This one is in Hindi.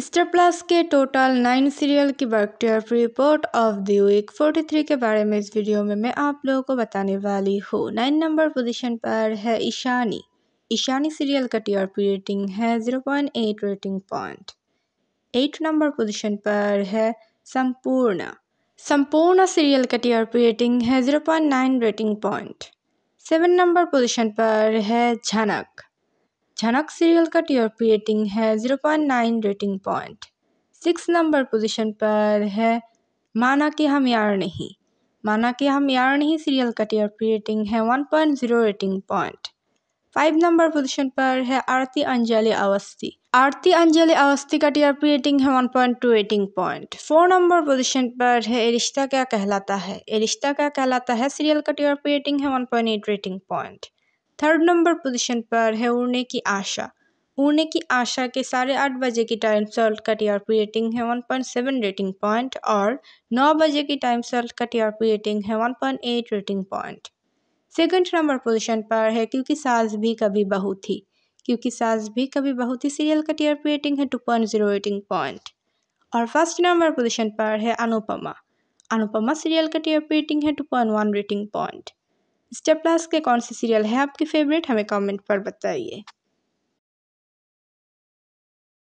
स्टार प्लस के टोटल 9 सीरियल की work report of the week 43 के बारे में इस वीडियो में मैं आप लोगों को बताने वाली हूँ। 9 नंबर पोजीशन पर है ईशानी। ईशानी सीरियल का टीआरपी रेटिंग है 0.8 रेटिंग पॉइंट। 8 नंबर पोजीशन पर है संपूर्णा। संपूर्णा सीरियल का टीआरपी रेटिंग है 0.9 रेटिंग पॉइंट। 7 नंबर पोजीशन पर है झनक। झनक सीरियल का टीआरपी रेटिंग है 0.9 रेटिंग पॉइंट। 6 नंबर पोजीशन पर है माना कि हम यार नहीं। माना कि हम यार नहीं सीरियल का टीआरपी रेटिंग है 1.0 रेटिंग पॉइंट। 5 नंबर पोजीशन पर है आरती अंजलि अवस्थी। आरती अंजलि अवस्थी का टीआरपी रेटिंग है 1.2 रेटिंग पॉइंट। 4 नंबर पोजीशन पर है ए रिश्ता क्या कहलाता है। ए रिश्ता क्या कहलाता है सीरियल का टीआरपी रेटिंग है 1.8 rating point. 3rd number position पर है उड़ने की आशा। उड़ने की आशा के 8:30 बजे की टाइम स्लॉट का टीआरपी रेटिंग है 1.7 रेटिंग पॉइंट और 9 बजे की टाइम स्लॉट का टीआरपी रेटिंग है 1.8 rating point. 2nd number position पर है क्योंकि सास भी कभी बहू थी। क्योंकि सास भी कभी बहू थी सीरियल का टीआरपी रेटिंग है 2.0 रेटिंग पॉइंट। और 1st नंबर पोजीशन पर है अनुपमा। अनुपमा सीरियल का टीआरपी रेटिंग है 2.1 रेटिंग पॉइंट। स्टार प्लस के कौन से सीरियल है आपके फेवरेट, हमें कमेंट पर बताइए।